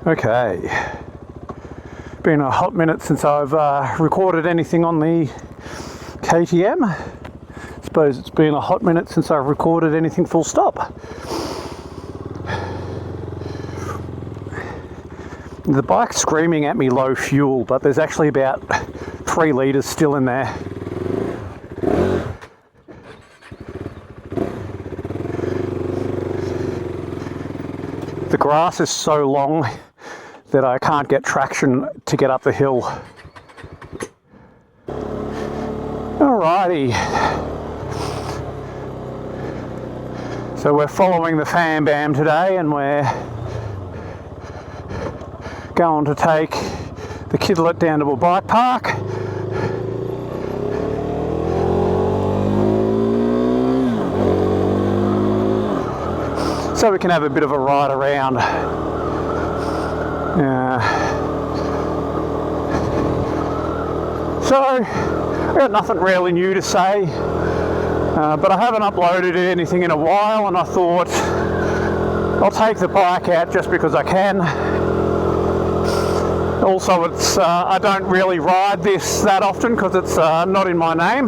Okay, been a hot minute since I've recorded anything on the KTM. I suppose it's been a hot minute since I've recorded anything full stop. The bike's screaming at me low fuel, but there's actually about 3 litres still in there. The grass is so long that I can't get traction to get up the hill. Alrighty. So we're following the Fam Bam today, and we're going to take the kidlet down to a bike park. So we can have a bit of a ride around. So I've got nothing really new to say, but I haven't uploaded anything in a while, and I thought I'll take the bike out just because I can. Also, it's I don't really ride this that often because it's not in my name.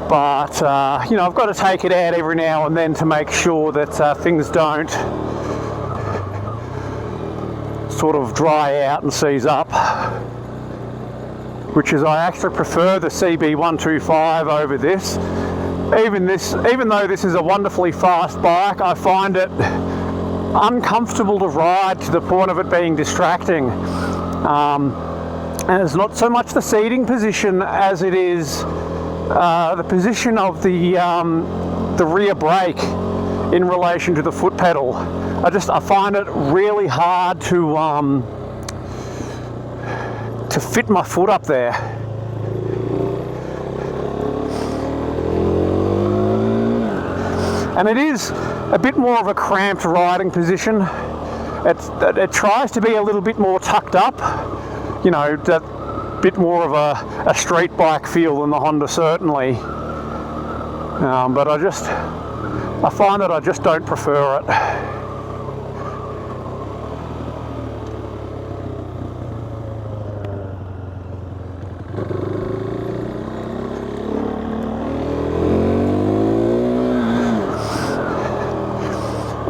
But you know, I've got to take it out every now and then to make sure that things don't sort of dry out and seize up. Which is, I actually prefer the CB125 over this. Even though this is a wonderfully fast bike, I find it uncomfortable to ride to the point of it being distracting. And it's not so much the seating position as it is the position of the rear brake in relation to the foot pedal. I find it really hard to fit my foot up there. And it is a bit more of a cramped riding position. It tries to be a little bit more tucked up, you know, that bit more of a street bike feel than the Honda, certainly. But I find that I just don't prefer it.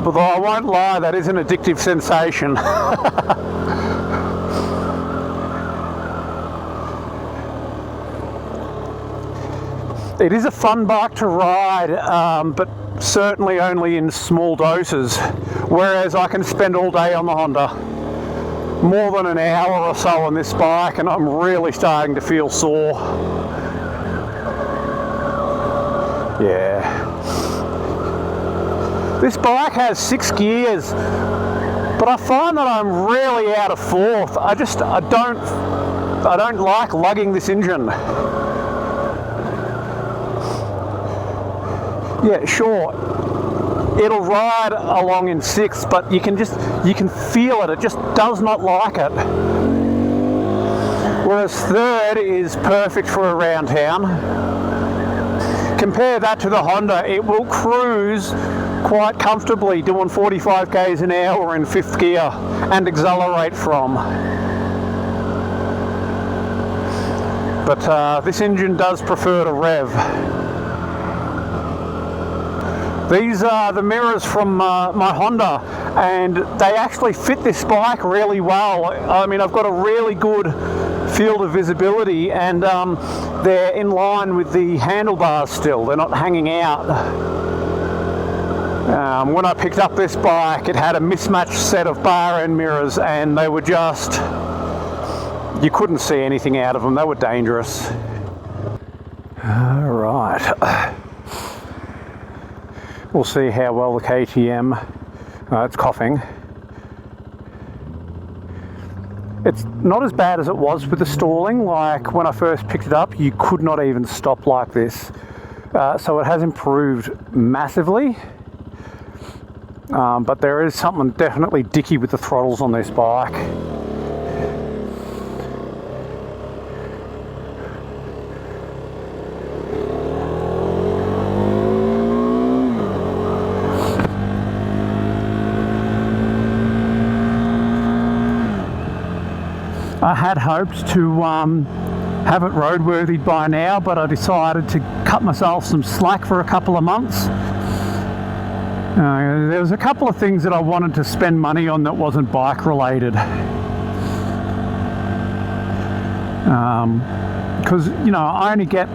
Although I won't lie, that is an addictive sensation. It is a fun bike to ride, but certainly only in small doses, whereas I can spend all day on the Honda. More than an hour or so on this bike, and I'm really starting to feel sore. Yeah. This bike has 6 gears, but I find that I'm really out of 4th. I don't like lugging this engine. Yeah, sure, it'll ride along in 6th, but you can feel it. It just does not like it. Whereas 3rd is perfect for around town. Compare that to the Honda, it will cruise quite comfortably doing 45 k's an hour in 5th gear and accelerate from. But this engine does prefer to rev. These are the mirrors from my Honda, and they actually fit this bike really well. I mean, I've got a really good field of visibility, and they're in line with the handlebars still. They're not hanging out. When I picked up this bike, it had a mismatched set of bar end mirrors, and they were just, you couldn't see anything out of them. They were dangerous. All right. We'll see how well the KTM, it's coughing. It's not as bad as it was with the stalling. Like when I first picked it up, you could not even stop like this. So it has improved massively. But there is something definitely dicky with the throttles on this bike. I had hoped to have it roadworthy by now, but I decided to cut myself some slack for a couple of months. There was a couple of things that I wanted to spend money on that wasn't bike related. Because, you know, I only get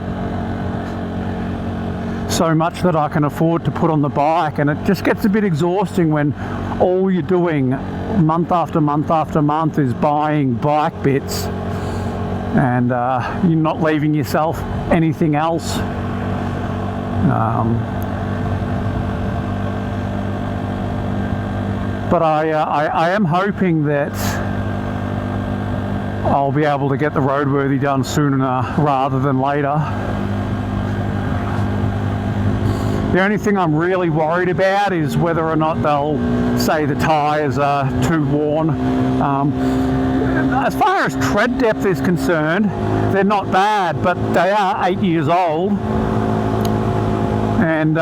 so much that I can afford to put on the bike, and it just gets a bit exhausting when all you're doing month after month after month is buying bike bits, and you're not leaving yourself anything else. But I am hoping that I'll be able to get the roadworthy done sooner rather than later. The only thing I'm really worried about is whether or not they'll say the tyres are too worn. As far as tread depth is concerned, they're not bad, but they are 8 years old, and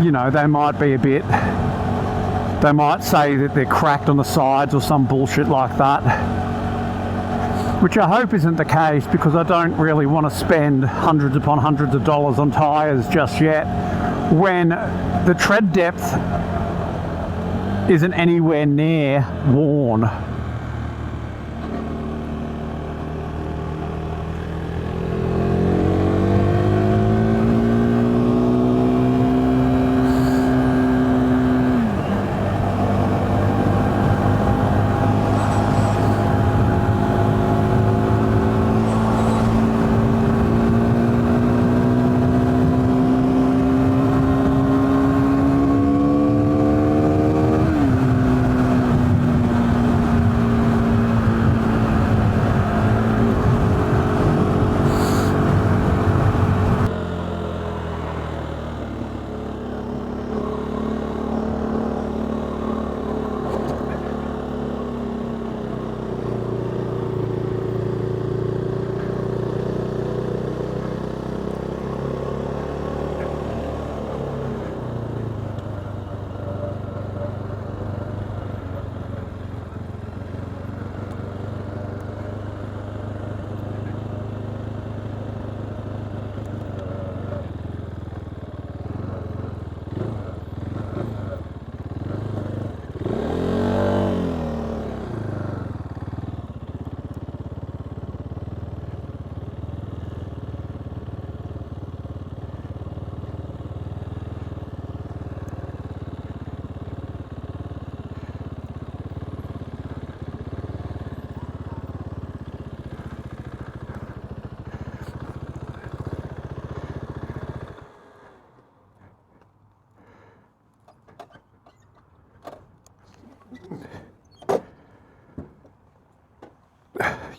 you know, they might be a bit, they might say that they're cracked on the sides or some bullshit like that, which I hope isn't the case, because I don't really want to spend hundreds upon hundreds of dollars on tyres just yet when the tread depth isn't anywhere near worn.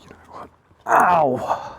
You know what? Ow!